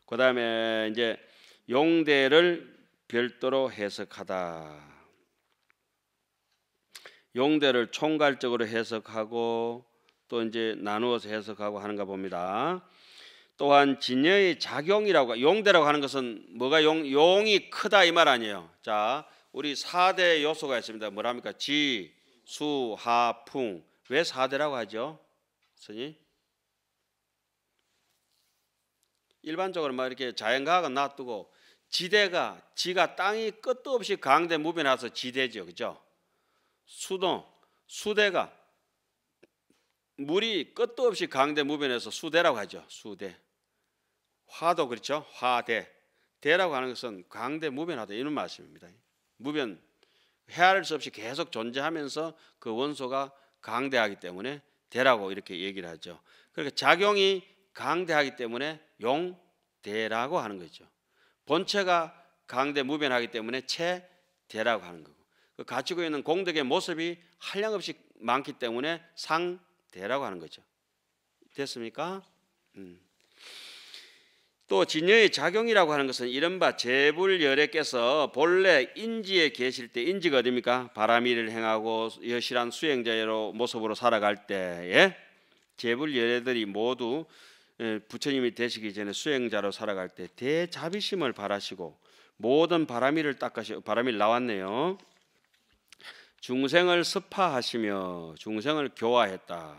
그 다음에 이제 용대를 별도로 해석하다. 용대를 총괄적으로 해석하고 또 이제 나누어서 해석하고 하는가 봅니다. 또한 진여의 작용이라고, 용대라고 하는 것은 뭐가 용이 크다 이 말 아니에요. 자, 우리 4대 요소가 있습니다. 뭐랍니까? 지, 수, 하, 풍. 왜 4대라고 하죠? 선생님? 일반적으로 막 이렇게 자연과학은 놔두고 지가 땅이 끝도 없이 강대 무변해서 지대죠. 그죠? 수대가 물이 끝도 없이 강대 무변해서 수대라고 하죠. 수대. 화도 그렇죠. 화대. 대라고 하는 것은 강대 무변하다 이런 말씀입니다. 무변, 헤아릴 수 없이 계속 존재하면서 그 원소가 강대하기 때문에 대라고 이렇게 얘기를 하죠. 그러니까 작용이 강대하기 때문에 용대라고 하는 거죠. 본체가 강대 무변하기 때문에 체대라고 하는 거고, 그 갖추고 있는 공덕의 모습이 한량없이 많기 때문에 상대라고 하는 거죠. 됐습니까? 또 진여의 작용이라고 하는 것은 이른바 제불열애께서 본래 인지에 계실 때, 인지가 어디입니까? 바람일을 행하고 여실한 수행자로 모습으로 살아갈 때에 제불열애들이 모두 부처님이 되시기 전에 수행자로 살아갈 때 대자비심을 바라시고 모든 바람일을 닦으시고, 바람일 나왔네요. 중생을 습화하시며 중생을 교화했다.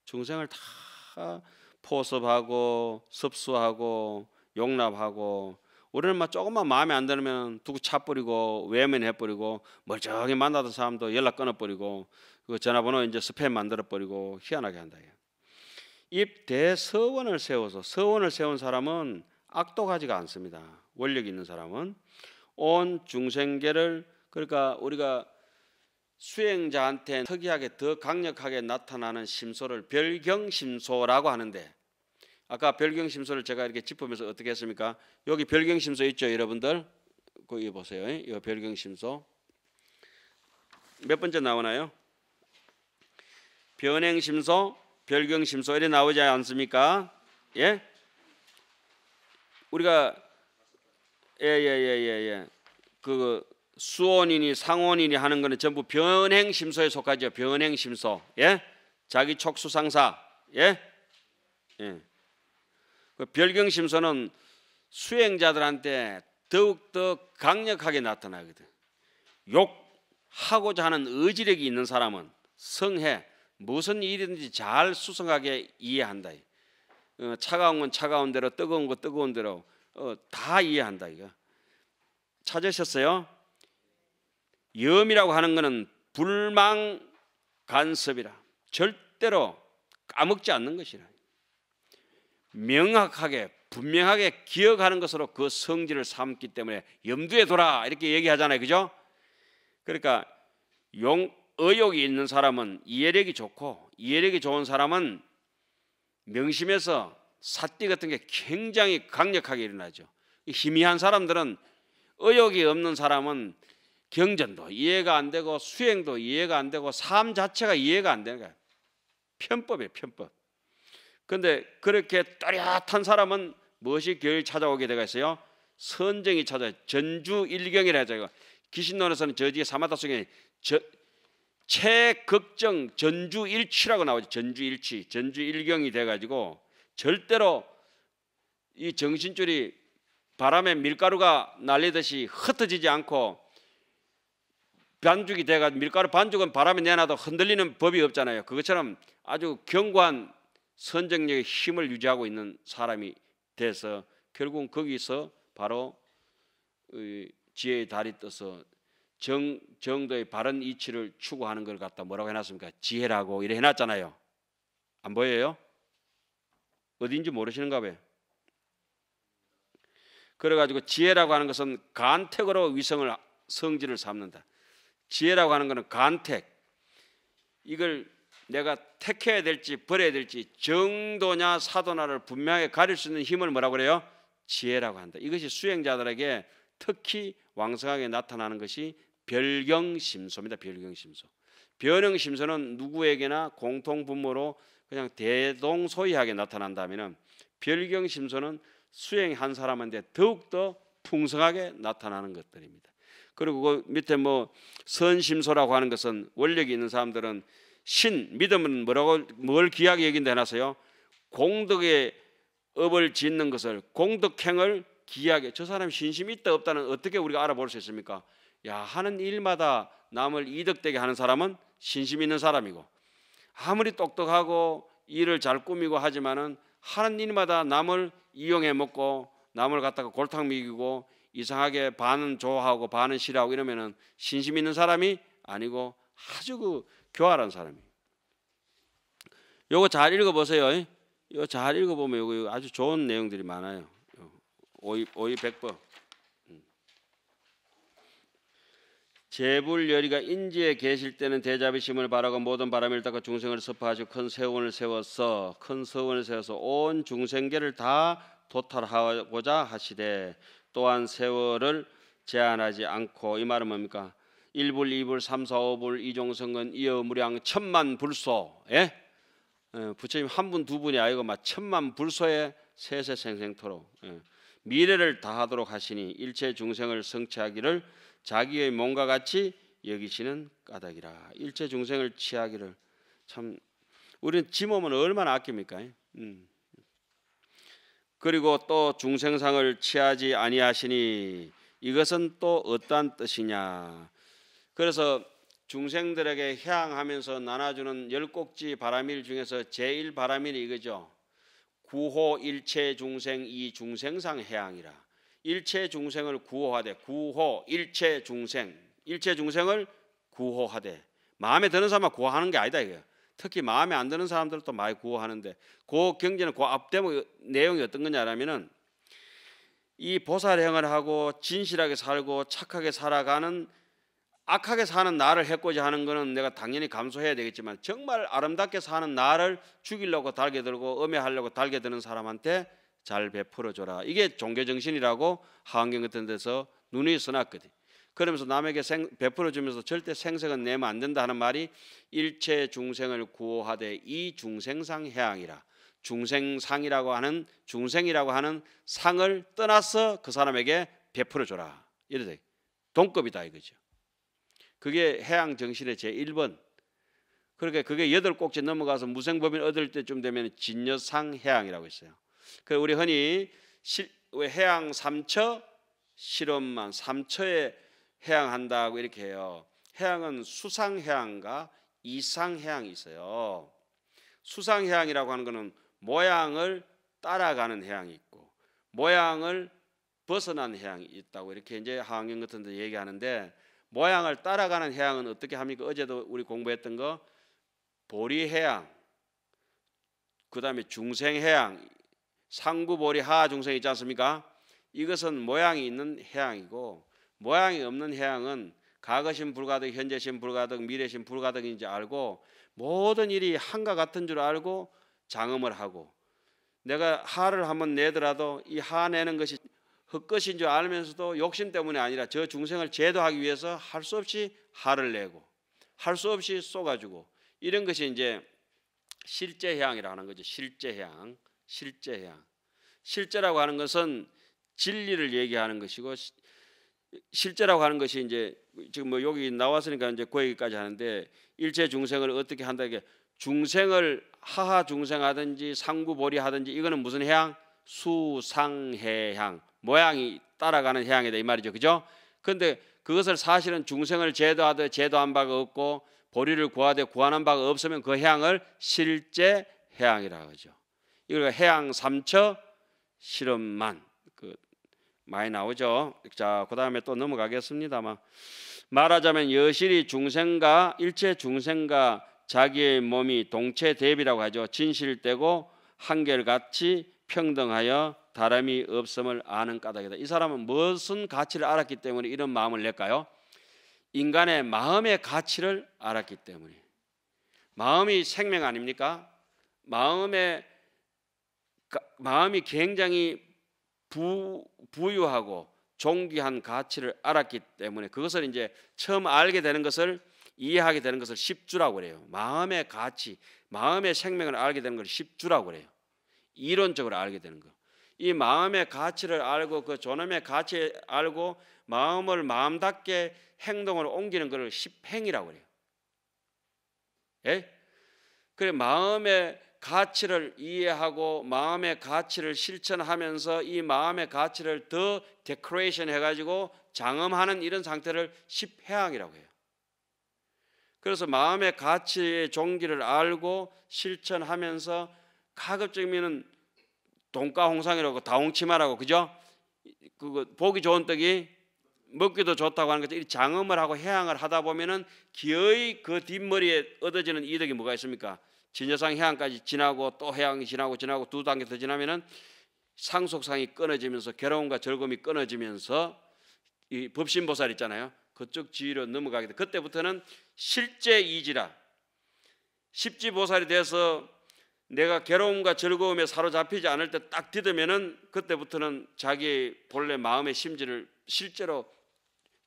중생을 다 포섭하고 습수하고 용납하고, 우리는 막 조금만 마음에 안 들면 두고 차버리고 외면해버리고, 멀쩡히 만나던 사람도 연락 끊어버리고 그 전화번호 이제 스팸 만들어버리고 희한하게 한다. 이 대서원을 세워서, 서원을 세운 사람은 악독하지가 않습니다. 원력 있는 사람은 온 중생계를, 그러니까 우리가 수행자한테 특이하게 더 강력하게 나타나는 심소를 별경심소라고 하는데, 아까 별경심소를 제가 이렇게 짚으면서 어떻게 했습니까? 여기 별경심소 있죠, 여러분들? 거기 보세요. 이 별경심소 몇 번째 나오나요? 변행심소, 별경심소 이래 나오지 않습니까? 예? 우리가 그 수온이니 상온이니 하는 거는 전부 변행심소에 속하죠. 변행심소. 예? 자기 촉수상사. 예? 예. 그 별경심소는 수행자들한테 더욱더 강력하게 나타나거든. 욕하고자 하는 의지력이 있는 사람은 성해, 무슨 일이든지 잘 수성하게 이해한다. 차가운 건 차가운 대로, 뜨거운 건 뜨거운 대로 다 이해한다. 이거 찾으셨어요? 염이라고 하는 것은 불망간섭이라, 절대로 까먹지 않는 것이라, 명확하게 분명하게 기억하는 것으로 그 성질을 삼기 때문에 염두에 둬라 이렇게 얘기하잖아요. 그죠? 그러니까 의욕이 있는 사람은 이해력이 좋고, 이해력이 좋은 사람은 명심해서 사띠 같은 게 굉장히 강력하게 일어나죠. 희미한 사람들은, 의욕이 없는 사람은 경전도 이해가 안 되고 수행도 이해가 안 되고 삶 자체가 이해가 안 되는 거야. 편법이에요, 편법. 그런데 그렇게 또렷한 사람은 무엇이 결 찾아오게 되겠어요? 선정이 찾아요. 전주일경이라 하죠. 기신론에서는 저지의 사마타 속에 최극정 전주일치라고 나오죠. 전주일치, 전주일경이 돼가지고 절대로 이 정신줄이 바람에 밀가루가 날리듯이 흩어지지 않고 반죽이 돼가지고, 밀가루 반죽은 바람에 내놔도 흔들리는 법이 없잖아요. 그것처럼 아주 견고한 선정력의 힘을 유지하고 있는 사람이 돼서 결국은 거기서 바로 지혜의 달이 떠서 정도의 바른 이치를 추구하는 걸 갖다 뭐라고 해놨습니까? 지혜라고 이래 해놨잖아요. 안 보여요? 어디인지 모르시는가 봐요. 그래가지고 지혜라고 하는 것은 간택으로 위성을, 성질을 삼는다. 지혜라고 하는 것은 간택, 이걸 내가 택해야 될지 버려야 될지 정도냐 사도냐를 분명하게 가릴 수 있는 힘을 뭐라고 그래요? 지혜라고 한다. 이것이 수행자들에게 특히 왕성하게 나타나는 것이 별경심소입니다. 별경심소. 변형심소는 누구에게나 공통분모로 그냥 대동소이하게 나타난다면, 별경심소는 수행한 사람한테 더욱더 풍성하게 나타나는 것들입니다. 그리고 그 밑에 뭐 선심소라고 하는 것은 원력이 있는 사람들은 믿음은 뭘 귀하게 여긴다 해놨어요. 공덕의 업을 짓는 것을, 공덕행을 귀하게. 저 사람이 신심이 있다 없다는 어떻게 우리가 알아볼 수 있습니까? 야, 하는 일마다 남을 이득되게 하는 사람은 신심 있는 사람이고, 아무리 똑똑하고 일을 잘 꾸미고 하지만은 하는 일마다 남을 이용해 먹고 남을 갖다가 골탕 먹이고 이상하게 반은 좋아하고 반은 싫어하고 이러면은 신심 있는 사람이 아니고 아주 그 교활한 사람이에요. 요거 잘 읽어보세요. 이거 잘 읽어보면 요거 아주 좋은 내용들이 많아요. 오이백법. 재불열이가 인지에 계실 때는 대자비심을 바라고 모든 바람을 닦아 중생을 섭하시고 큰 서원을 세워서 온 중생계를 다 도탈하고자 하시되, 또한 세월을 제한하지 않고, 이 말은 뭡니까? 1불, 2불, 3, 4, 5불 이종성은 이어 무량 천만 불소. 예? 부처님 한 분 두 분이 아니고 막 천만 불소에 세세생생토록 미래를 다하도록 하시니 일체 중생을 성취하기를 자기의 몸과 같이 여기시는 까닭이라. 일체 중생을 취하기를, 참 우리는 지 몸은 얼마나 아낍니까? 그리고 또 중생상을 취하지 아니하시니, 이것은 또 어떠한 뜻이냐? 그래서 중생들에게 해양하면서 나눠주는 10꼭지 바라밀 중에서 제1 바라밀이 이거죠. 구호 일체 중생 이 중생상 해양이라. 일체 중생을 구호하되, 구호 일체 중생을 구호하되, 마음에 드는 사람만 구호하는 게 아니다 이거예요. 특히 마음에 안 드는 사람들도 많이 구호하는데, 그 경제는 그 앞대목 내용이 어떤 거냐면은, 이 보살행을 하고 진실하게 살고 착하게 살아가는, 악하게 사는 나를 해코지 하는 거는 내가 당연히 감수해야 되겠지만, 정말 아름답게 사는 나를 죽이려고 달게 들고 음해하려고 달게 드는 사람한테 잘 베풀어줘라. 이게 종교정신이라고 하안경 같은 데서 눈이 써놨거든. 그러면서 남에게 베풀어주면서 절대 생색은 내면 안 된다 하는 말이, 일체 중생을 구호하되 이 중생상 해양이라. 중생상이라고 하는, 중생이라고 하는 상을 떠나서 그 사람에게 베풀어줘라. 이래서 동급이다 이거죠. 그게 해양 정신의 제1번. 그러니까 그게 8꼭지 넘어가서 무생법인 얻을 때쯤 되면 진여상 해양이라고 있어요. 그 우리 흔히 해양 3처 실험만 3처에 해양한다고 이렇게 해요. 해양은 수상해양과 이상해양이 있어요. 수상해양이라고 하는 것은 모양을 따라가는 해양이 있고, 모양을 벗어난 해양이 있다고 이렇게 이제 하안경 같은 데 얘기하는데, 모양을 따라가는 해양은 어떻게 합니까? 어제도 우리 공부했던 거, 보리해양, 그 다음에 중생해양, 상구보리 하중생 있지 않습니까? 이것은 모양이 있는 해양이고, 모양이 없는 해양은 과거심 불가득, 현재심 불가득, 미래심 불가득인지 알고 모든 일이 한과 같은 줄 알고 장엄을 하고, 내가 하를 한번 내더라도 이 하 내는 것이 헛것인 줄 알면서도 욕심 때문에 아니라 저 중생을 제도하기 위해서 할 수 없이 하를 내고 할 수 없이 쏘가지고, 이런 것이 이제 실제해양이라고 하는 거죠. 실제해양. 실제라고 하는 것은 진리를 얘기하는 것이고, 실제라고 하는 것이 이제 지금 뭐 여기 나왔으니까 이제 그 얘기까지 하는데, 일체 중생을 어떻게 한다, 이게 중생을 하하 중생하든지 상구보리 하든지, 이거는 무슨 해양? 수상해양, 모양이 따라가는 해양이다 이 말이죠. 그죠? 그런데 그것을 사실은 중생을 제도하되 제도한 바가 없고 보리를 구하되 구하는 바가 없으면 그 해양을 실제 해양이라고 하죠. 이걸 해양 3처 실험만 많이 나오죠. 자, 그 다음에 또 넘어가겠습니다만, 말하자면 여실히 중생과 일체 중생과 자기의 몸이 동체 대비라고 하죠. 진실되고 한결같이 평등하여 다름이 없음을 아는 까닭이다. 이 사람은 무슨 가치를 알았기 때문에 이런 마음을 낼까요? 인간의 마음의 가치를 알았기 때문에. 마음이 생명 아닙니까? 마음이 굉장히 부유하고 존귀한 가치를 알았기 때문에, 그것을 이제 처음 알게 되는 것을, 이해하게 되는 것을 십주라고 그래요. 마음의 가치, 마음의 생명을 알게 되는 걸 십주라고 그래요. 이론적으로 알게 되는 거. 이 마음의 가치를 알고 그 존엄의 가치 알고 마음을 마음답게 행동을 옮기는 것을 십행이라고 그래요. 예? 그래 마음의 가치를 이해하고 마음의 가치를 실천하면서 이 마음의 가치를 더 데코레이션 해가지고 장엄하는 이런 상태를 십회항이라고 해요. 그래서 마음의 가치의 종기를 알고 실천하면서 가급적이면은 돈가홍상이라고 다홍치마라고 그죠? 그거 보기 좋은 떡이 먹기도 좋다고 하는 것처럼 장엄을 하고 해양을 하다 보면은 기어이 그 뒷머리에 얻어지는 이득이 뭐가 있습니까? 진여상 해양까지 지나고 또 해양이 지나고 두 단계 더 지나면은 상속상이 끊어지면서 괴로움과 즐거움이 끊어지면서 이 법신보살 있잖아요. 그쪽 지위로 넘어가게 돼. 그때부터는 실제 이지라 십지보살이 돼서 내가 괴로움과 즐거움에 사로잡히지 않을 때 딱 디디면은 그때부터는 자기의 본래 마음의 심지를 실제로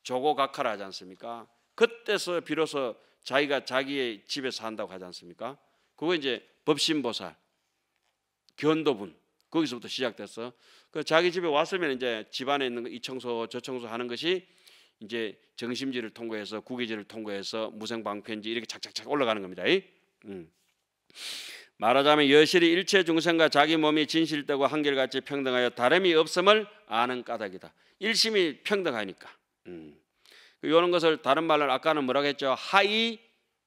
조고각하라 하지 않습니까? 그때서 비로소 자기가 자기의 집에서 한다고 하지 않습니까? 그거 이제 법신보살, 견도분 거기서부터 시작됐어. 그 자기 집에 왔으면 이제 집안에 있는 이 청소 저 청소 하는 것이 이제 정심지를 통과해서 구기지를 통과해서 무생방편지 이렇게 착착착 올라가는 겁니다. 말하자면 여실히 일체 중생과 자기 몸이 진실되고 한결같이 평등하여 다름이 없음을 아는 까닭이다. 일심이 평등하니까. 이런 것을 다른 말로 아까는 뭐라고 했죠?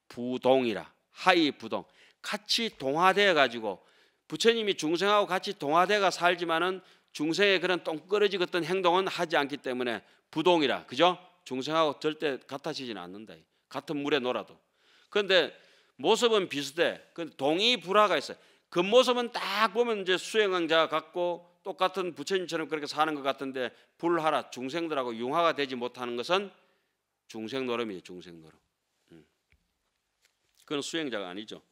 하이부동이라. 하이부동. 같이 동화되어 가지고 부처님이 중생하고 같이 동화되어 살지만은 중생의 그런 똥끄러지 같은 행동은 하지 않기 때문에 부동이라. 그죠? 중생하고 절대 같아지지는 않는다. 같은 물에 놀아도. 그런데 모습은 비슷해. 그 동의불화가 있어요. 그 모습은 딱 보면 이제 수행자 같고 똑같은 부처님처럼 그렇게 사는 것 같은데 불하라 중생들하고 융화가 되지 못하는 것은 중생노름이에요. 중생노름. 그건 수행자가 아니죠.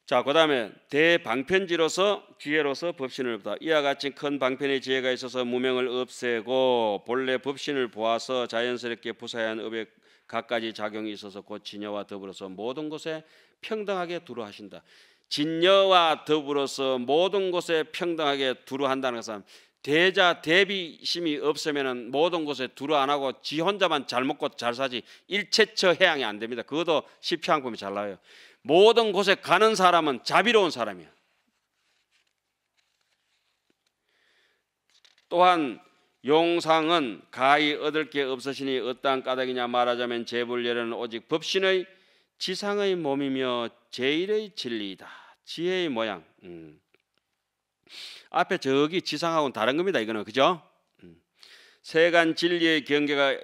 자, 그다음에 대방편지로서 지혜로서 법신을 보다. 이와 같이 큰 방편의 지혜가 있어서 무명을 없애고 본래 법신을 보아서 자연스럽게 부사한 업에 갖가지 작용이 있어서 곧 진여와 더불어서 모든 곳에 평등하게 두루하신다. 진여와 더불어서 모든 곳에 평등하게 두루한다는 것은 대자 대비심이 없으면은 모든 곳에 두루 안 하고 지 혼자만 잘 먹고 잘 사지 일체처 해양이 안 됩니다. 그것도 십평항품이 잘 나와요. 모든 곳에 가는 사람은 자비로운 사람이야. 또한 용상은 가히 얻을 게 없으시니 어떠한 까닭이냐 말하자면 재불열은 오직 법신의 지상의 몸이며 제일의 진리이다. 지혜의 모양. 앞에 저기 지상하고는 다른 겁니다. 이거는 그죠? 세간 진리의 경계가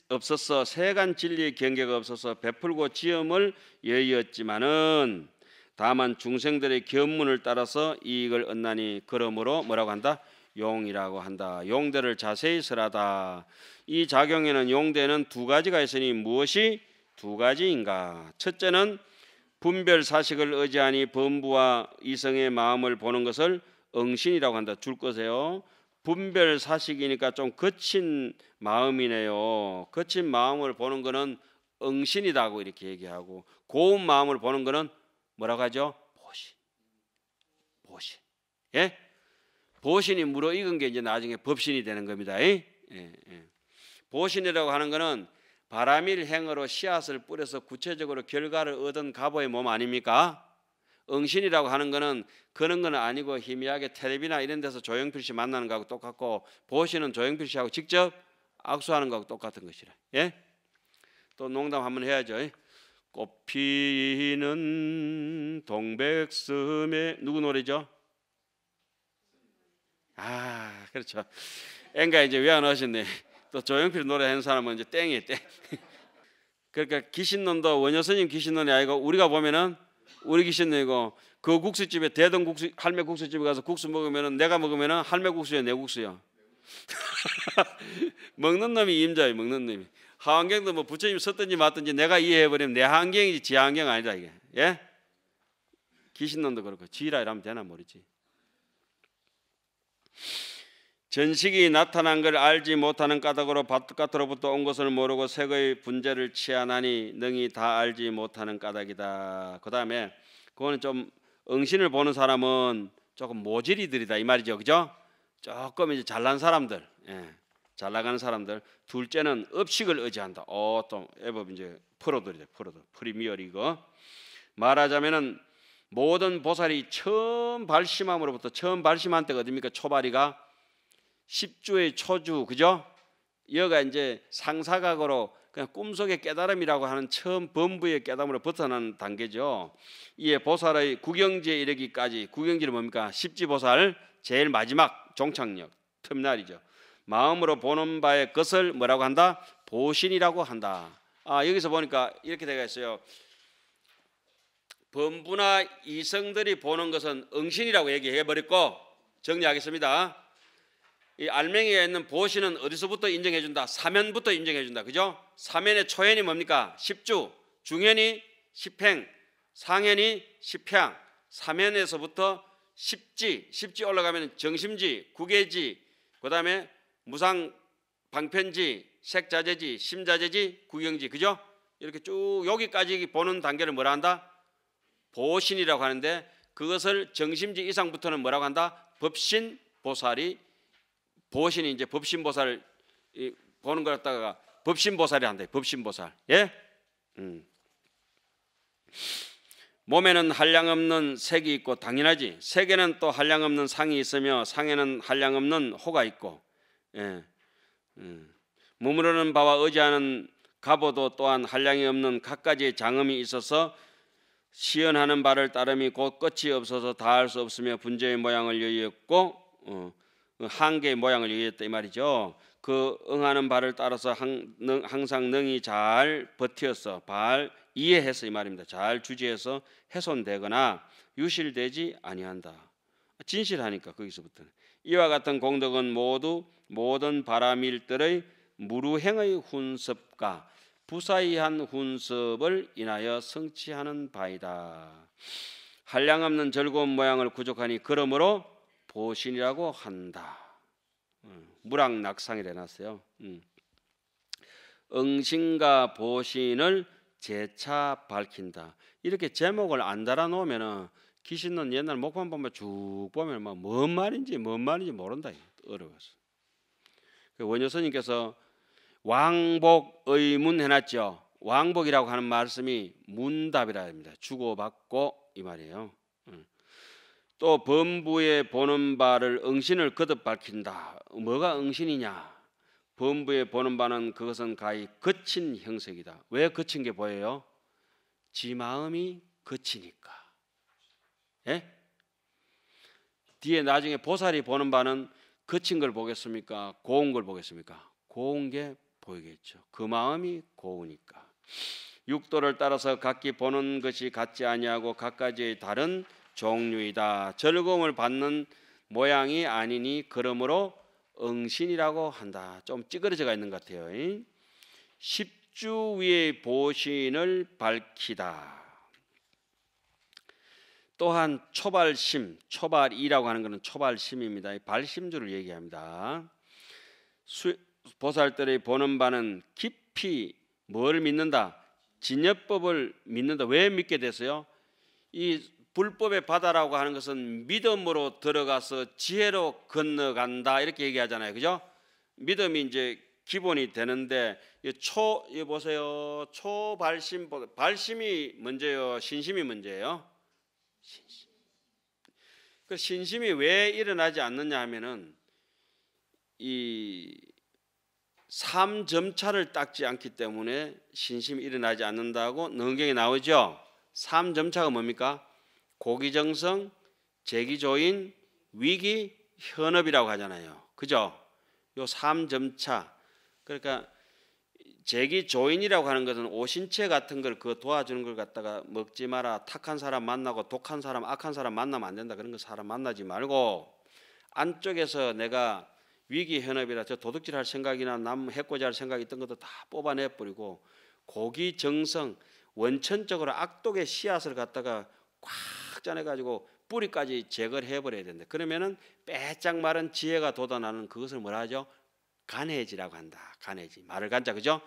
없어서 세간 진리의 경계가 없어서 베풀고 지음을 여의었지만은 다만 중생들의 견문을 따라서 이익을 얻나니 그러므로 뭐라고 한다? 용이라고 한다. 용대를 자세히 설하다. 이 작용에는 용대는 두 가지가 있으니 무엇이 두 가지인가? 첫째는 분별 사식을 의지하니 범부와 이성의 마음을 보는 것을 응신이라고 한다. 줄 거세요. 분별 사식이니까 좀 거친 마음이네요. 거친 마음을 보는 거는 응신이다고 이렇게 얘기하고 고운 마음을 보는 거는 뭐라고 하죠? 보신. 보신. 예? 보신이 무르익은 게 이제 나중에 법신이 되는 겁니다. 보신이라고 하는 거는 바람일 행으로 씨앗을 뿌려서 구체적으로 결과를 얻은 가보의 몸 아닙니까? 응신이라고 하는 거는 그런 건 아니고 희미하게 텔레비나 이런 데서 조영필 씨 만나는 거하고 똑같고 보시는 조영필 씨하고 직접 악수하는 거하고 똑같은 것이라. 예? 또 농담 한번 해야죠. 꽃피는 동백섬에 누구 노래죠? 아, 그렇죠. 앵가 이제 왜 안 하셨네. 또 조영필 노래 하는 사람은 이제 땡이에요, 땡. 그러니까 귀신론도 원효스님 귀신론이 아니고 우리가 보면은 우리 귀신론이고 그 국수집에 대동 국수 할매 국수집에 가서 국수 먹으면은 내가 먹으면은 할매 국수야 내 국수야. 먹는 놈이 임자예요. 먹는 놈이. 하환경도 뭐 부처님 썼든지 맞든지 내가 이해해버리면 내 환경이지 지 환경 아니다 이게. 예? 귀신론도 그렇고 지라 이러면 되나 모르지. 전식이 나타난 걸 알지 못하는 까닭으로 바깥으로부터 온 것을 모르고 색의 분재를 취하나니 능히 다 알지 못하는 까닭이다. 그 다음에 그거는 좀 응신을 보는 사람은 조금 모질이들이다 이 말이죠, 그죠? 조금 이제 잘난 사람들, 잘 나가는 사람들. 둘째는 업식을 의지한다. 또 에버 이제 프로들이죠, 프로들, 프리미어 리그. 말하자면은 모든 보살이 처음 발심함으로부터 처음 발심한 때가 어딥니까? 초발이가 10주의 초주, 그죠? 여가 이제 상사각으로 그냥 꿈속의 깨달음이라고 하는 처음 범부의 깨달음으로 벗어나는 단계죠. 이에 보살의 구경지에 이르기까지, 구경지는 뭡니까? 십지보살 제일 마지막 종착역, 틈날이죠. 마음으로 보는 바의 것을 뭐라고 한다? 보신이라고 한다. 여기서 보니까 이렇게 되어 있어요. 범부나 이성들이 보는 것은 응신이라고 얘기해 버렸고, 정리하겠습니다. 이 알맹이가 있는 보신은 어디서부터 인정해 준다? 사면부터 인정해 준다. 그죠? 사면의 초현이 뭡니까? 십주, 중현이 십행, 상현이 십향. 사면에서부터 십지 올라가면 정심지, 구계지, 그다음에 무상 방편지, 색자재지, 심자재지, 구경지, 그죠? 이렇게 쭉 여기까지 보는 단계를 뭐라 한다? 보신이라고 하는데, 그것을 정심지 이상부터는 뭐라고 한다? 법신보살이, 보신이 이제 법신보살을 보는 걸 갖다가 법신보살이 한다. 법신보살. 예? 몸에는 한량없는 색이 있고 당연하지. 색에는 또 한량없는 상이 있으며 상에는 한량없는 호가 있고, 머무르는 바와 의지하는 갑오도 또한 한량이 없는 각가지의 장엄이 있어서 시연하는 바를 따름이 곧 끝이 없어서 다할 수 없으며 분재의 모양을 여의었고, 한계의 모양을 여의었다 이 말이죠. 그 응하는 바를 따라서 항상 능히 잘 버티어서 이해해서 이 말입니다. 잘 주지해서 훼손되거나 유실되지 아니한다. 진실하니까 거기서부터는. 이와 같은 공덕은 모두 모든 바라밀들의 무루행의 훈습과 부사이한 훈습을 인하여 성취하는 바이다. 한량없는 즐거운 모양을 구족하니 그러므로 보신이라고 한다. 무랑낙상이라 해놨어요. 응신과 보신을 재차 밝힌다. 이렇게 제목을 안 달아놓으면은 귀신은 옛날 목판 보면 쭉 보면 뭔 말인지 모른다. 어려워서. 원효스님께서 왕복의문 해놨죠. 왕복이라고 하는 말씀이 문답이라 합니다. 주고받고 이 말이에요. 또 범부에 보는 바를 응신을 거듭 밝힌다. 뭐가 응신이냐? 범부에 보는 바는 그것은 가히 거친 형색이다. 왜 거친 게 보여요? 지 마음이 거치니까. 예? 뒤에 나중에 보살이 보는 바는 거친 걸 보겠습니까? 고운 걸 보겠습니까? 고운 게 보이겠죠. 그 마음이 고우니까. 육도를 따라서 각기 보는 것이 같지 아니하고 각가지의 다른 종류이다. 즐거움을 받는 모양이 아니니 그러므로 응신이라고 한다. 좀 찌그러져가 있는 것 같아요. 십주 위의 보신을 밝히다. 또한 초발심, 초발이라고 하는 것은 초발심입니다. 발심주를 얘기합니다. 보살들이 보는 바는 깊이 뭘 믿는다? 진여법을 믿는다. 왜 믿게 됐어요? 이 불법의 바다라고 하는 것은 믿음으로 들어가서 지혜로 건너간다 이렇게 얘기하잖아요, 그죠? 믿음이 이제 기본이 되는데 이 보세요. 초발심, 발심이 문제요, 신심이 문제예요. 신심. 그 신심이 왜 일어나지 않느냐 하면은 이 3점차를 닦지 않기 때문에 신심이 일어나지 않는다고 능경에 나오죠. 3점차가 뭡니까? 고기정성, 재기조인, 위기, 현업이라고 하잖아요. 그죠? 요 3점차. 그러니까 재기조인이라고 하는 것은 오신채 같은 걸 그 도와주는 걸 갖다가 먹지 마라. 탁한 사람 만나고 독한 사람, 악한 사람 만나면 안 된다. 그런 거 사람 만나지 말고 안쪽에서 내가 위기 현업이라 저 도둑질 할 생각이나 남 해코지 할 생각 있던 것도 다 뽑아내 버리고 고기정성, 원천적으로 악독의 씨앗을 갖다가 꽉 짜내가지고 뿌리까지 제거를 해버려야 된다. 그러면은 빼짝 마른 지혜가 돋아나는 그것을 뭐라 하죠? 간해지라고 한다. 간해지. 말을 간자, 그죠?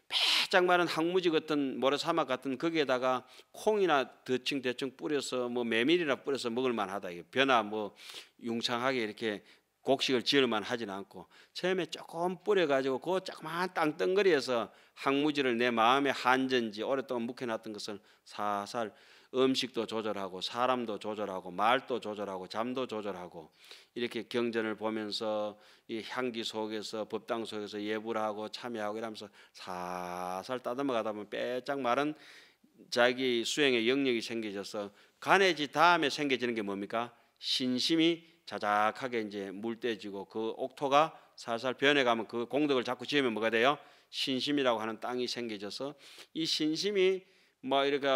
빼짝 마른 항무지 같은 모래사막 같은 거기에다가 콩이나 대충 뿌려서 뭐 메밀이나 뿌려서 먹을 만하다. 벼나 뭐 융창하게 이렇게 곡식을 지을 만하지는 않고 처음에 조금 뿌려가지고 그 조그만 땅덩어리에서 항무지를 내 마음의 한전지 오랫동안 묵혀놨던 것을 살살 음식도 조절하고 사람도 조절하고 말도 조절하고 잠도 조절하고 이렇게 경전을 보면서 이 향기 속에서 법당 속에서 예불 하고 참여하고 이러면서 살살 따듬어 가다 보면 빼짝 마른 자기 수행의 영역이 생겨져서 간해지 다음에 생겨지는 게 뭡니까? 신심이 자작하게 이제 물대지고 그 옥토가 살살 변해가면 그 공덕을 자꾸 지으면 뭐가 돼요? 신심이라고 하는 땅이 생겨져서 이 신심이 뭐 이렇게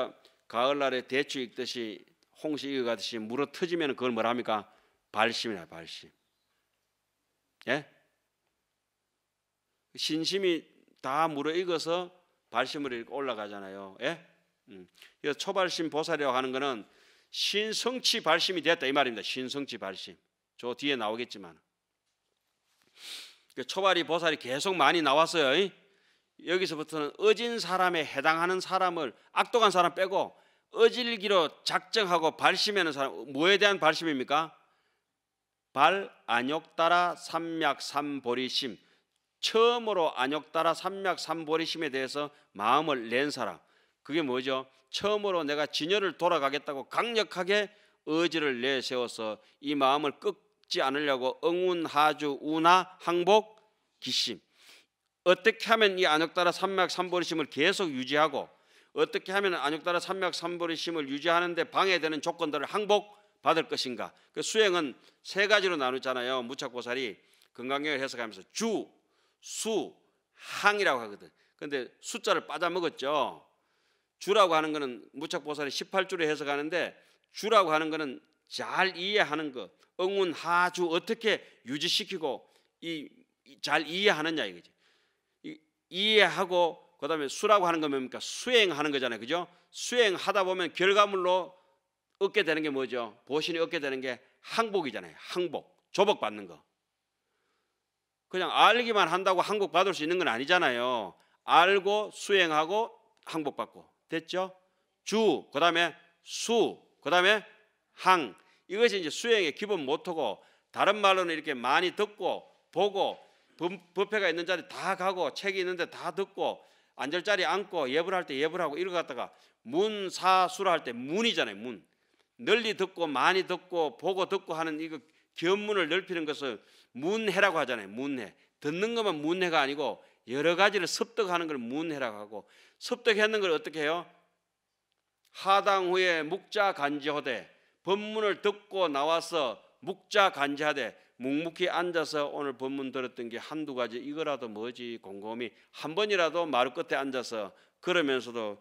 가을날에 대추 익듯이 홍시 익어가듯이 물어 터지면 그걸 뭐라 합니까? 발심이라 발심. 예? 신심이 다 물어 익어서 발심으로 이렇게 올라가잖아요. 예? 그래서 초발심 보살이라고 하는 거는 신성치 발심이 됐다 이 말입니다. 신성치 발심. 저 뒤에 나오겠지만 초발이 보살이 계속 많이 나왔어요. 여기서부터는 어진 사람에 해당하는 사람을 악독한 사람 빼고 어질기로 작정하고 발심하는 사람, 뭐에 대한 발심입니까? 안욕따라 삼맥삼보리심, 처음으로 안욕따라 삼맥삼보리심에 대해서 마음을 낸 사람. 그게 뭐죠? 처음으로 내가 진열을 돌아가겠다고 강력하게 의지를 내세워서 이 마음을 꺾지 않으려고 응운하주 운하 항복 기심. 어떻게 하면 이 안욕따라 삼맥삼보리심을 계속 유지하고 어떻게 하면 안욕따라 삼맥삼보리심을 유지하는데 방해되는 조건들을 항복받을 것인가? 그 수행은 세 가지로 나누잖아요. 무착보살이 건강경을 해석하면서 주, 수, 항이라고 하거든. 그런데 숫자를 빠져먹었죠. 주라고 하는 것은 무착보살이 18주로 해석하는데 주라고 하는 것은 잘 이해하는 것, 응운하주 어떻게 유지시키고 잘 이해하느냐 이거지. 이해하고 그다음에 수라고 하는 건 뭡니까? 수행하는 거잖아요. 그죠? 수행하다 보면 결과물로 얻게 되는 게 뭐죠? 보신이 얻게 되는 게 항복이잖아요. 항복, 조복받는 거. 그냥 알기만 한다고 항복받을 수 있는 건 아니잖아요. 알고 수행하고 항복받고. 됐죠? 주, 그다음에 수, 그다음에 항. 이것이 이제 수행의 기본 모토고 다른 말로는 이렇게 많이 듣고 보고 법회가 있는 자리 다 가고 책이 있는데 다 듣고 앉을 자리 앉고 예불할 때 예불하고 이러 갔다가 문사수라 할 때 문이잖아요. 문. 널리 듣고 많이 듣고 보고 듣고 하는 이거 견문을 넓히는 것을 문해라고 하잖아요. 문해. 듣는 것만 문해가 아니고 여러 가지를 습득하는 걸 문해라고 하고 습득했는 걸 어떻게 해요? 하당 후에 묵자간지하되 법문을 듣고 나와서 묵자간지하되 묵묵히 앉아서 오늘 법문 들었던 게 한두 가지 이거라도 뭐지 곰곰이 한 번이라도 마루 끝에 앉아서 그러면서도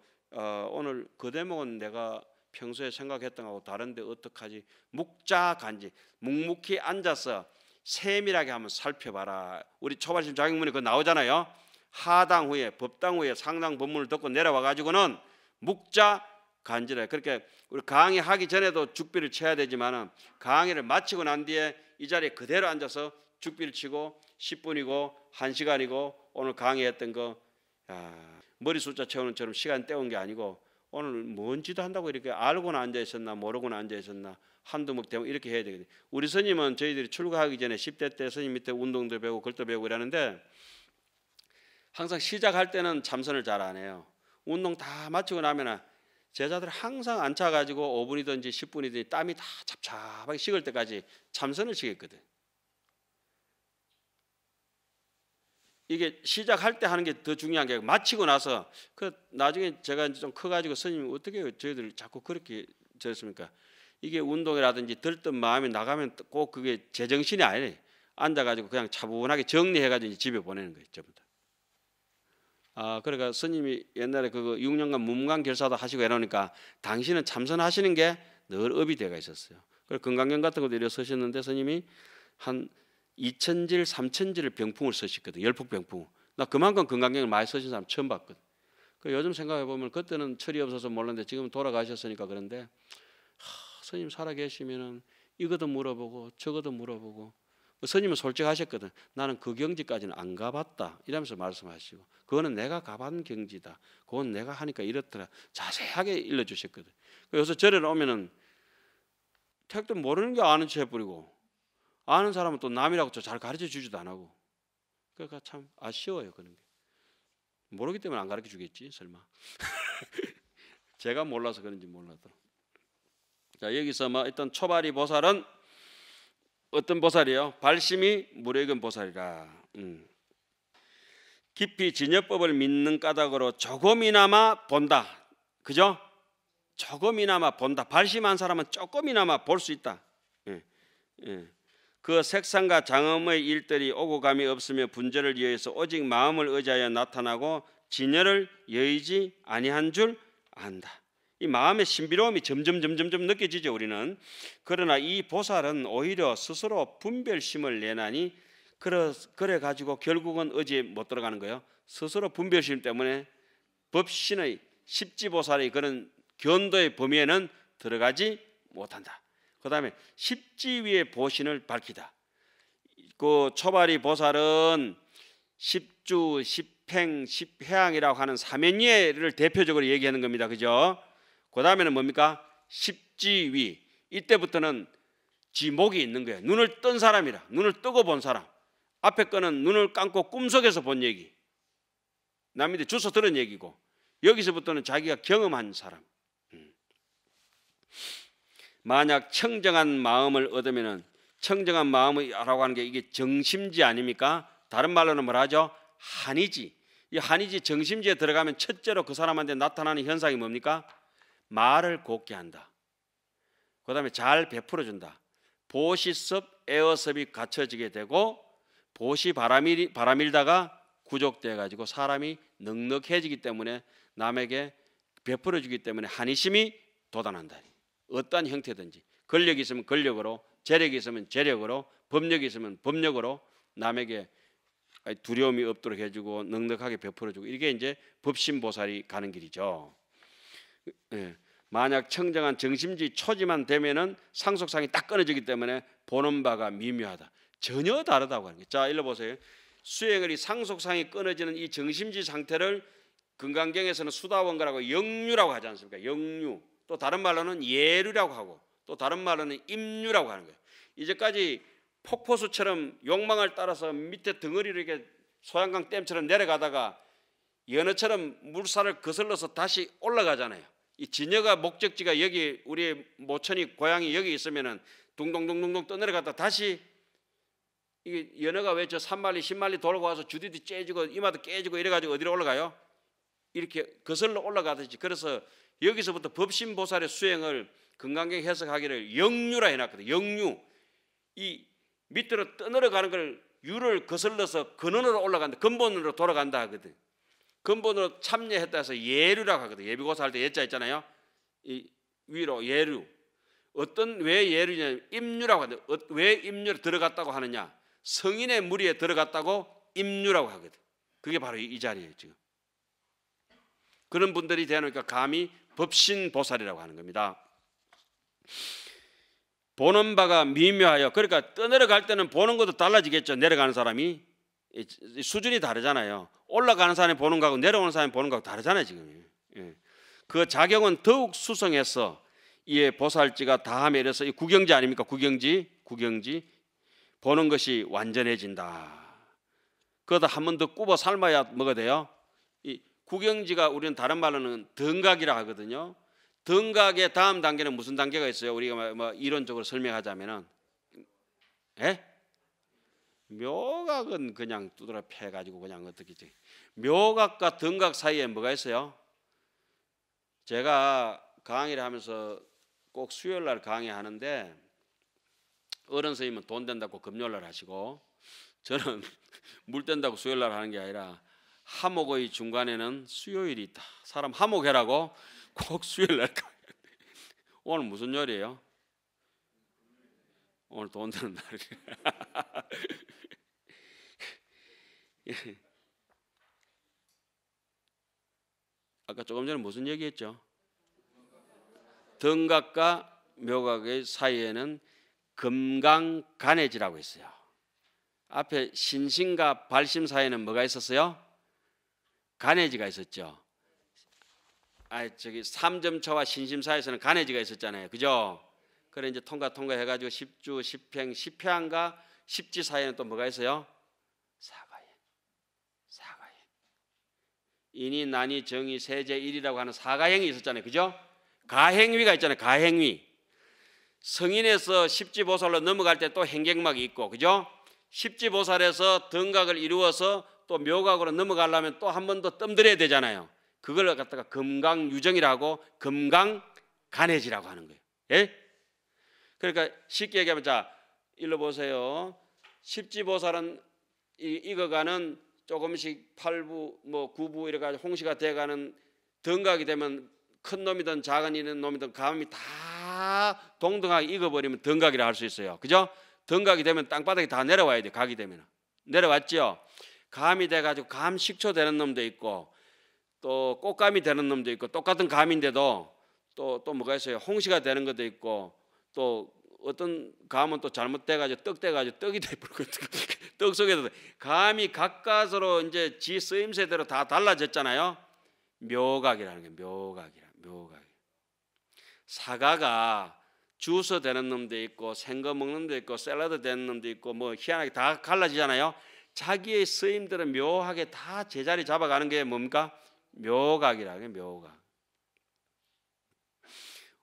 오늘 그 대목은 내가 평소에 생각했던 거하고 다른데 어떡하지? 묵자간지 묵묵히 앉아서 세밀하게 한번 살펴봐라. 우리 초발심 자격문에 그거 나오잖아요. 하당 후에 법당 후에 상당 법문을 듣고 내려와 가지고는 묵자간지라. 그렇게 우리 강의하기 전에도 죽비를 쳐야 되지만은 강의를 마치고 난 뒤에 이 자리에 그대로 앉아서 죽비를 치고 10분이고 1시간이고 오늘 강의했던 거 머리 숫자 채우는 처럼 시간 때운 게 아니고 오늘 뭔지도 한다고 이렇게 알고나 앉아 있었나 모르고나 앉아 있었나 한두 목 되면 이렇게 해야 되거든요. 우리 스님은 저희들이 출가하기 전에 10대 때 스님 밑에 운동도 배우고 글도 배우고 이러는데 항상 시작할 때는 참선을 잘 안 해요. 운동 다 마치고 나면 제자들 항상 앉아가지고 5분이든지 10분이든지 땀이 다 잡잡하게 식을 때까지 참선을 시켰거든. 이게 시작할 때 하는 게 더 중요한 게 마치고 나서 그 나중에 제가 좀 커가지고 스님이 어떻게 저희들 자꾸 그렇게 저랬습니까? 이게 운동이라든지 들뜬 마음이 나가면 꼭 그게 제정신이 아니에요. 앉아가지고 그냥 차분하게 정리해가지고 집에 보내는 거예요. 전부 다. 그러니까 스님이 옛날에 그 6년간 무문강 결사도 하시고 이러니까 당신은 참선하시는 게 늘 업이 되어 있었어요. 그래서 건강경 같은 것도 일어서셨는데 스님이 한 2,000질, 3,000질을 병풍을 쓰셨거든. 열폭병풍. 나 그만큼 건강경을 많이 쓰신 사람 처음 봤거든. 요즘 생각해 보면 그때는 철이 없어서 몰랐는데 지금 돌아가셨으니까 그런데 스님 살아 계시면은 이것도 물어보고 저것도 물어보고 스님은 솔직하셨거든. 나는 그 경지까지는 안 가봤다 이러면서 말씀하시고, 그거는 내가 가본 경지다. 그건 내가 하니까 이렇더라. 자세하게 일러주셨거든. 그래서 절에 오면은 택도 모르는 게 아는 체 해버리고, 아는 사람은 또 남이라고 또 잘 가르쳐 주지도 안 하고, 그러니까 참 아쉬워요. 그런 게 모르기 때문에 안 가르쳐 주겠지 설마. 제가 몰라서 그런지 몰라도. 자, 여기서 뭐 일단 초발이 보살은 어떤 보살이요? 발심이 무력은 보살이라. 깊이 진여법을 믿는 까닭으로 조금이나마 본다. 그죠? 조금이나마 본다. 발심한 사람은 조금이나마 볼 수 있다. 그 색상과 장엄의 일들이 오고 감이 없으며 분별을 위해서 오직 마음을 의지하여 나타나고 진여를 여의지 아니한 줄 안다. 이 마음의 신비로움이 점점 느껴지죠, 우리는. 그러나 이 보살은 오히려 스스로 분별심을 내나니 그래 가지고 결국은 어디에 못 들어가는 거예요. 스스로 분별심 때문에 법신의 십지보살의 그런 견도의 범위에는 들어가지 못한다. 그 다음에 십지위의 보신을 밝히다. 그 초발이 보살은 십주, 십행, 십회항이라고 하는 사면예를 대표적으로 얘기하는 겁니다. 그죠? 그 다음에는 뭡니까? 십지위. 이때부터는 지목이 있는 거예요. 눈을 뜬 사람이라. 눈을 뜨고 본 사람. 앞에 거는 눈을 감고 꿈속에서 본 얘기, 남한테 주워 들은 얘기고, 여기서부터는 자기가 경험한 사람. 만약 청정한 마음을 얻으면은, 청정한 마음이라고 하는 게 이게 정심지 아닙니까? 다른 말로는 뭐라 하죠? 한이지. 이 한이지 정심지에 들어가면 첫째로 그 사람한테 나타나는 현상이 뭡니까? 말을 곱게 한다. 그 다음에 잘 베풀어준다. 보시섭, 에어섭이 갖춰지게 되고, 보시 바람일다가 구족되어 가지고 사람이 넉넉해지기 때문에 남에게 베풀어주기 때문에 한이심이 돋아난다. 어떠한 형태든지, 권력이 있으면 권력으로, 재력이 있으면 재력으로, 법력이 있으면 법력으로 남에게 두려움이 없도록 해주고 넉넉하게 베풀어주고, 이게 이제 법신보살이 가는 길이죠. 만약 청정한 정심지 초지만 되면은 상속상이 딱 끊어지기 때문에 보는 바가 미묘하다. 전혀 다르다고 하는 거예요. 자, 읽어보세요. 수행을 이 상속상이 끊어지는 이 정심지 상태를 금강경에서는 수다원가라고 영류라고 하지 않습니까? 영류. 또 다른 말로는 예류라고 하고, 또 다른 말로는 임류라고 하는 거예요. 이제까지 폭포수처럼 욕망을 따라서 밑에 덩어리를 이렇게 소양강 댐처럼 내려가다가 연어처럼 물살을 거슬러서 다시 올라가잖아요. 이 진여가 목적지가 여기, 우리 모천이 고향이 여기 있으면은 둥둥둥둥둥 떠내려갔다 다시, 이게 연어가 왜 저 3만리 10만리 돌고 와서 주디디 째지고 이마도 깨지고 이래가지고 어디로 올라가요? 이렇게 거슬러 올라가듯이. 그래서 여기서부터 법신보살의 수행을 금강경 해석하기를 영유라 해놨거든. 영유. 이 밑으로 떠내려가는 걸 유를 거슬러서 근원으로 올라간다. 근본으로 돌아간다 하거든. 근본으로 참여했다 해서 예류라고 하거든. 예비고사 할 때 예자 있잖아요. 이 위로 예류. 왜 예류냐? 임류라고 하거든. 왜 임류로 들어갔다고 하느냐? 성인의 무리에 들어갔다고 임류라고 하거든. 그게 바로 이 자리예요 지금. 그런 분들이 되니까 감히 법신보살이라고 하는 겁니다. 보는 바가 미묘하여, 그러니까 떠내려갈 때는 보는 것도 달라지겠죠. 내려가는 사람이 수준이 다르잖아요. 올라가는 사람이 보는 거하고 내려오는 사람이 보는 거하고 다르잖아요 지금. 그 작용은 더욱 수성해서 이에 보살지가 다함에 이래서 이 구경지 아닙니까? 구경지 보는 것이 완전해진다. 그러다 한 번 더 굽어 삶아야 뭐가 돼요? 이 구경지가 우리는 다른 말로는 덩각이라 하거든요. 덩각의 다음 단계는 무슨 단계가 있어요? 우리가 뭐 이론적으로 설명하자면은, 묘각은 그냥 두드러 패가지고 그냥 어떻게 지? 묘각과 덩각 사이에 뭐가 있어요? 제가 강의를 하면서 꼭 수요일날 강의하는데, 어른 선생님은 돈 된다고 금요일날 하시고, 저는 물 뗀다고 수요일날 하는 게 아니라 하목의 중간에는 수요일이 있다. 사람 하목해라고 꼭 수요일날 강의. 오늘 무슨 요일이에요? 오늘 돈 되는 날이에요. 아까 조금 전에 무슨 얘기했죠? 덩각과 묘각의 사이에는 금강간해지라고 했어요. 앞에 신심과 발심 사이에는 뭐가 있었어요? 간해지가 있었죠. 저기 3점차와 신심 사이에서는 간해지가 있었잖아요. 그죠? 그래 이제 통과 해가지고 10주, 10행, 10회항과 10지 사이에는 또 뭐가 있어요? 사가행. 인이, 난이, 정이, 세제, 일이라고 하는 사가행이 있었잖아요. 그죠? 가행위가 있잖아요. 가행위. 성인에서 십지보살로 넘어갈 때 또 행객막이 있고, 그죠? 십지보살에서 등각을 이루어서 또 묘각으로 넘어가려면 또 한 번 더 뜸들여야 되잖아요. 그걸 갖다가 금강유정이라고 금강간해지라고 하는 거예요. 예? 그러니까 쉽게 얘기하면 자, 일로 보세요. 십지보살은 익어가는 조금씩 8부, 뭐 9부 이렇게 홍시가 돼가는 등각이 되면 큰 놈이든 작은 놈이든 감이 다 동등하게 익어버리면 등각이라 할 수 있어요. 그죠? 등각이 되면 땅바닥에 다 내려와야 돼. 각이 되면 내려왔죠. 감이 돼가지고 감 식초 되는 놈도 있고 또 꽃감이 되는 놈도 있고 똑같은 감인데도 또 뭐가 있어요. 홍시가 되는 것도 있고 또 어떤 감은 또 잘못돼가지고 떡 돼가지고 떡이 돼버리고 떡 속에도 감이 가까스로 이제 지 쓰임새대로 다 달라졌잖아요. 묘각이라는 게 묘각. 사과가 주스 되는 놈도 있고 생거 먹는 놈도 있고 샐러드 되는 놈도 있고 뭐 희한하게 다 갈라지잖아요. 자기의 쓰임대로 묘하게 다 제자리 잡아가는 게 뭡니까? 묘각이라는 게 묘각.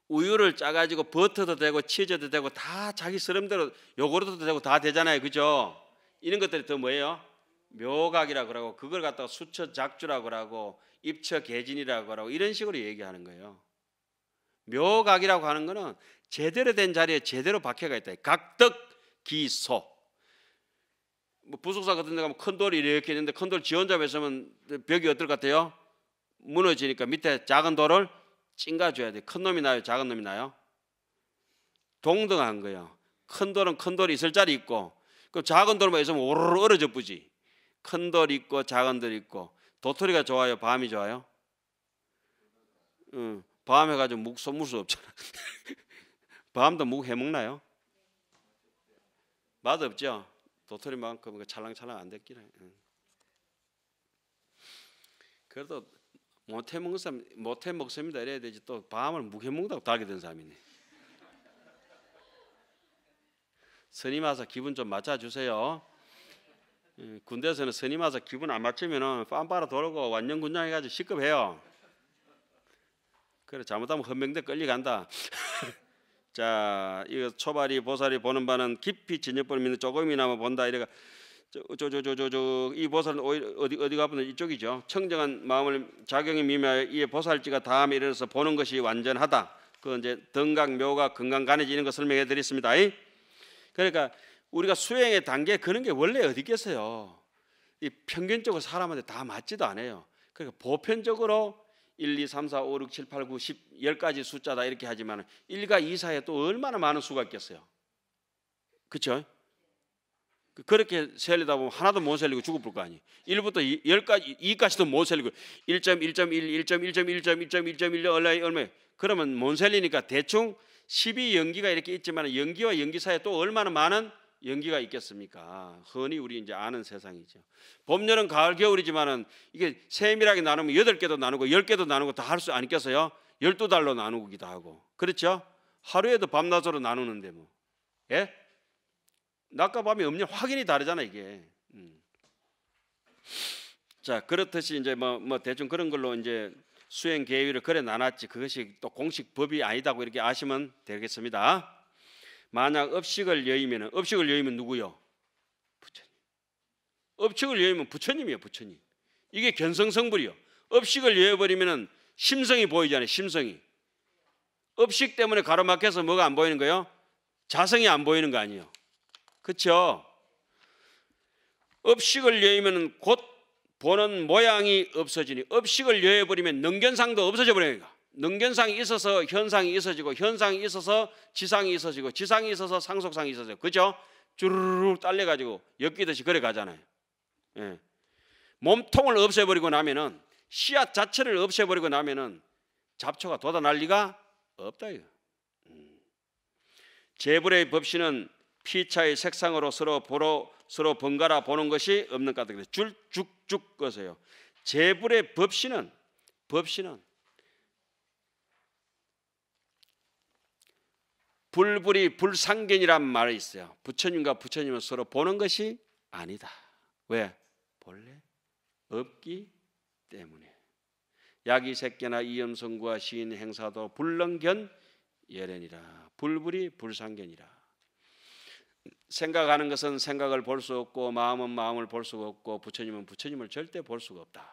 우유를 짜가지고 버터도 되고 치즈도 되고 다 자기 스름대로 요구르트도 되고 다 되잖아요. 그죠? 이런 것들이 더 뭐예요? 묘각이라고 그러고 그걸 갖다가 수처작주라고 그러고 입처계진이라고 그러고 이런 식으로 얘기하는 거예요. 묘각이라고 하는 거는 제대로 된 자리에 제대로 박혀가 있다. 각덕기소. 뭐 부속사 같은 데 가면 큰 돌이 이렇게 있는데 큰 돌 지 혼자 뱉으면 벽이 어떨 것 같아요? 무너지니까 밑에 작은 돌을 찡가줘야 돼. 큰 놈이 나요? 작은 놈이 나요? 동등한 거예요. 큰 돌은 큰 돌이 있을 자리 있고 그럼 작은 돌만 있으면 오르르 얼어져 뿌지. 큰 돌 있고 작은 돌 있고 도토리가 좋아요? 밤이 좋아요? 밤 해가지고 묵 쏟물 수 없잖아. 밤도 묵 해먹나요? 맛없죠? 도토리만큼 찰랑찰랑 안 됐기라. 그래도 못해 먹습니다 이래야 되지 또 밤을 묵 해먹는다고 달게 된 사람이네. 스님 와서 기분 좀 맞춰주세요. 군대에서는 스님 와서 기분 안 맞추면 빤빠라 돌고 완전 군장해가지고 시급해요. 그래 잘못하면 헌병대 끌려간다. 자, 이거 초발이 보살이 보는 바는 깊이 진여법을 믿는 조금이나마 본다. 이래가 이 보살은 어디가 보면 이쪽이죠. 청정한 마음을 작용이 미묘하여 이에 보살지가 다음에 이르러서 보는 것이 완전하다. 그 이제 등각, 묘각, 건강간해지는 거 설명해 드렸습니다. 그러니까 우리가 수행의 단계 그런 게 원래 어디 있겠어요. 이 평균적으로 사람한테 다 맞지도 않아요. 그러니까 보편적으로 1, 2, 3, 4, 5, 6, 7, 8, 9, 10, 10가지 숫자다 이렇게 하지만 1과 2 사이에 또 얼마나 많은 수가 있겠어요. 그렇죠? 그렇게 세리다 보면 하나도 못 세리고 죽을 거 아니에요. 1부터 10까지 2까지도 못 세리고 1.1.1, 1.1.1.1.1 얼마예요? 그러면 못 세리니까 대충 12연기가 이렇게 있지만 연기와 연기 사이에 또 얼마나 많은 연기가 있겠습니까? 흔히 우리 이제 아는 세상이죠. 봄, 여름, 가을, 겨울이지만은 이게 세밀하게 나누면 8개도 나누고 10개도 나누고 다 할 수 안 있겠어요? 12달로 나누기도 하고. 그렇죠? 하루에도 밤낮으로 나누는데 뭐. 예? 낮과 밤이 없냐 확연히 다르잖아 이게. 자, 그렇듯이 이제 뭐 대충 그런 걸로 이제 수행 계율을 그래 나눴지. 그것이 또 공식 법이 아니다고 이렇게 아시면 되겠습니다. 만약 업식을 여의면 누구요? 부처님. 업식을 여의면 부처님이에요. 부처님. 이게 견성성불이요. 업식을 여의버리면 심성이 보이잖아요. 심성이. 업식 때문에 가로막혀서 뭐가 안 보이는 거예요? 자성이 안 보이는 거 아니에요. 그렇죠? 업식을 여의면 곧 보는 모양이 없어지니 업식을 여의버리면 능견상도 없어져 버려요. 능견상이 있어서 현상이 있어지고 현상이 있어서 지상이 있어지고 지상이 있어서 상속상이 있어져요. 그죠? 주르륵 딸려가지고 엮이듯이 그래 가잖아요. 예. 몸통을 없애버리고 나면은 씨앗 자체를 없애버리고 나면은 잡초가 돋아날 리가 없다 이거. 재불의 법신은 피차의 색상으로 서로 번갈아 보는 것이 없는 까닭이다. 쭉쭉 꺼세요. 제불의 법신은 불불이 불상견이란 말이 있어요. 부처님과 부처님은 서로 보는 것이 아니다. 왜? 본래 없기 때문에. 야기색계나 이염성구와 시인 행사도 불능견 예련이라. 불불이 불상견이라. 생각하는 것은 생각을 볼 수 없고 마음은 마음을 볼 수가 없고 부처님은 부처님을 절대 볼 수가 없다.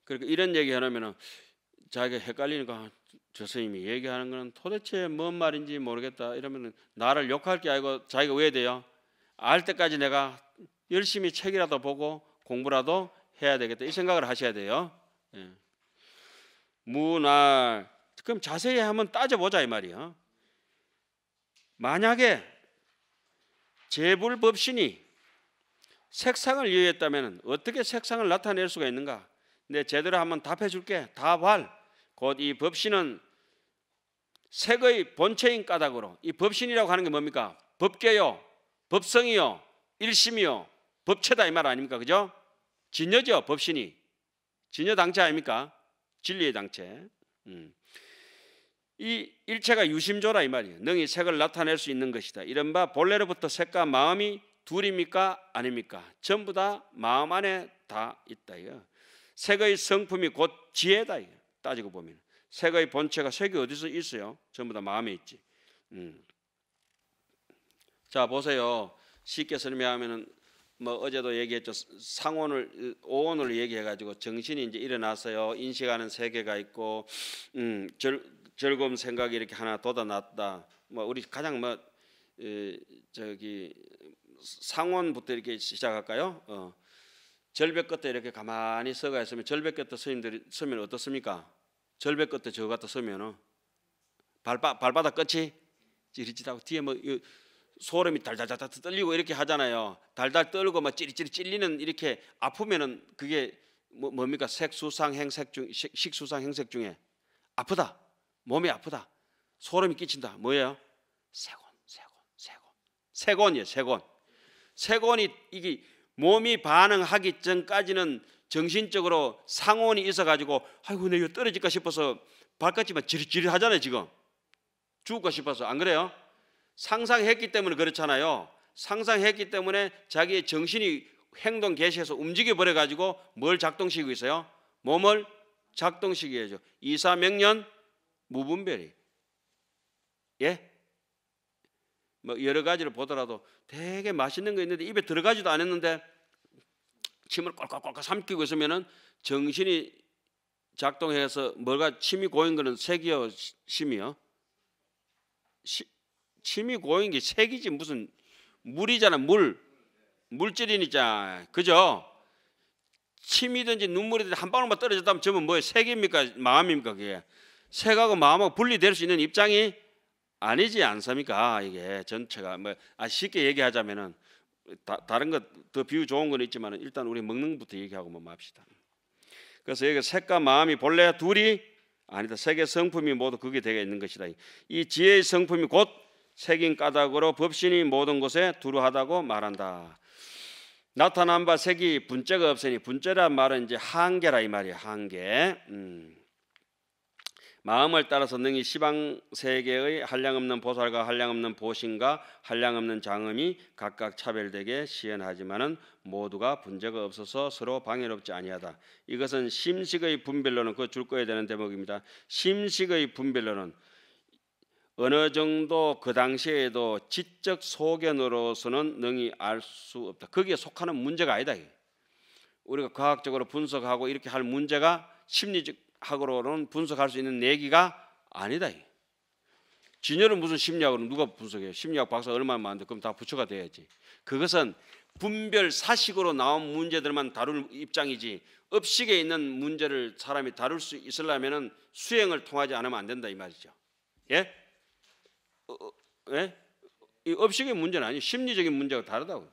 그러니까 이런 얘기 하면은 자기가 헷갈리니까 저 스님이 얘기하는 거는 도대체 뭔 말인지 모르겠다 이러면은 나를 욕할 게 아니고 자기가 왜 돼요? 알 때까지 내가 열심히 책이라도 보고 공부라도 해야 되겠다 이 생각을 하셔야 돼요. 예. 무날 그럼 자세히 한번 따져보자 이 말이에요. 만약에 제불법신이 색상을 이해했다면 어떻게 색상을 나타낼 수가 있는가? 내 제대로 한번 답해 줄게. 답할. 곧 이 법신은 색의 본체인 까닭으로 이 법신이라고 하는 게 뭡니까? 법계요, 법성이요, 일심이요, 법체다 이 말 아닙니까? 그죠? 진여죠 법신이. 진여당체 아닙니까? 진리의 당체. 이 일체가 유심조라 이 말이에요. 능히 색을 나타낼 수 있는 것이다. 이른바 본래로부터 색과 마음이 둘입니까? 아닙니까? 전부 다 마음 안에 다 있다 이거. 색의 성품이 곧 지혜다 이거. 따지고 보면 색의 본체가 색이 어디서 있어요? 전부 다 마음에 있지. 자 보세요. 쉽게 설명하면은 뭐 어제도 얘기했죠. 상온을 오온을 얘기해가지고 정신이 이제 일어났어요. 인식하는 세계가 있고 즐거움 생각이 이렇게 하나 돋아났다. 뭐 우리 가장 뭐 저기 상온부터 이렇게 시작할까요? 절벽 끝에 이렇게 가만히 서가 있으면 절벽 끝에 스님들이 서면 어떻습니까? 절벽 끝에 저 갖다 서면은 발바닥 끝이 찌릿찌릿하고 뒤에 뭐 소름이 달달달 떨리고 이렇게 하잖아요. 달달 떨고 막 찌릿찌릿 찔리는 이렇게 아프면은 그게 뭡니까? 색수상 행색 중 식수상 행색 중에 아프다. 몸이 아프다. 소름이 끼친다. 뭐예요? 세곤이에요. 세곤이 이게 몸이 반응하기 전까지는 정신적으로 상온이 있어가지고 아이고 내가 떨어질까 싶어서 발끝이만 지릿지릿 하잖아요. 지금 죽을까 싶어서. 안 그래요? 상상했기 때문에 그렇잖아요. 상상했기 때문에 자기의 정신이 행동 개시해서 움직여 버려가지고 뭘 작동시키고 있어요? 몸을 작동시켜야죠. 이사명년 무분별이. 예? 뭐 여러 가지를 보더라도 되게 맛있는 거 있는데 입에 들어가지도 않았는데 침을 꼴꼴꼴 삼키고 있으면은 정신이 작동해서 뭐가 침이 고인 거는 색이요, 심이요? 침이 고인 게 색이지 무슨 물이잖아. 물질이니까 그죠? 침이든지 눈물이든지 한 방울만 떨어졌다면 저는 뭐예요? 색입니까? 마음입니까? 그게 색하고 마음하고 분리될 수 있는 입장이 아니지 않습니까? 이게 전체가 뭐 쉽게 얘기하자면은 다른 것 더 비유 좋은 건 있지만 일단 우리 먹는 것부터 얘기하고 뭐 맙시다. 그래서 여기 색과 마음이 본래 둘이 아니다. 색의 성품이 모두 그게 되어 있는 것이다. 이 지혜의 성품이 곧 색인 까닭으로 법신이 모든 곳에 두루하다고 말한다. 나타난 바 색이 분재가 없으니 분재란 말은 이제 한계라 이 말이야. 한계. 마음을 따라서 능히 시방 세계의 한량없는 보살과 한량없는 보신과 한량없는 장엄이 각각 차별되게 시연하지만은 모두가 분재가 없어서 서로 방해롭지 아니하다. 이것은 심식의 분별로는 그 줄 거야 되는 대목입니다. 심식의 분별로는 어느 정도 그 당시에도 지적 소견으로서는 능히 알 수 없다. 거기에 속하는 문제가 아니다. 우리가 과학적으로 분석하고 이렇게 할 문제가 심리적 학으로는 분석할 수 있는 얘기가 아니다. 진열은 무슨 심리학으로 누가 분석해요? 심리학 박사 얼마나 많은데 그럼 다 부처가 돼야지. 그것은 분별 사식으로 나온 문제들만 다룰 입장이지 업식에 있는 문제를 사람이 다룰 수 있으려면은 수행을 통하지 않으면 안 된다 이 말이죠. 예? 예? 이 업식의 문제는 아니에요. 심리적인 문제가 다르다고요.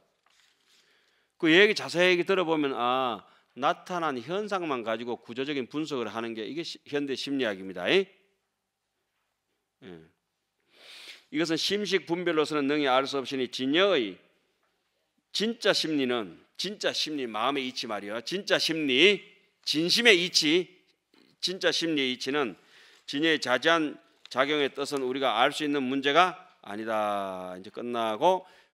그 얘기 자세히 들어보면 나타난 현상만 가지고 구조적인 분석을 하는 게 이게 현대 심리학입니다. 예. 이것은 심식 분별로서는 능히 알 수 없으니 진여의 진짜 심리는 진짜 심리 마음의 이치 말이요. 진짜 심리 진심의 이치 진짜 심리의 이치는 진여의 자세한 작용의 뜻은 우리가 알 수 있는 문제가 아니다. 이제 끝나고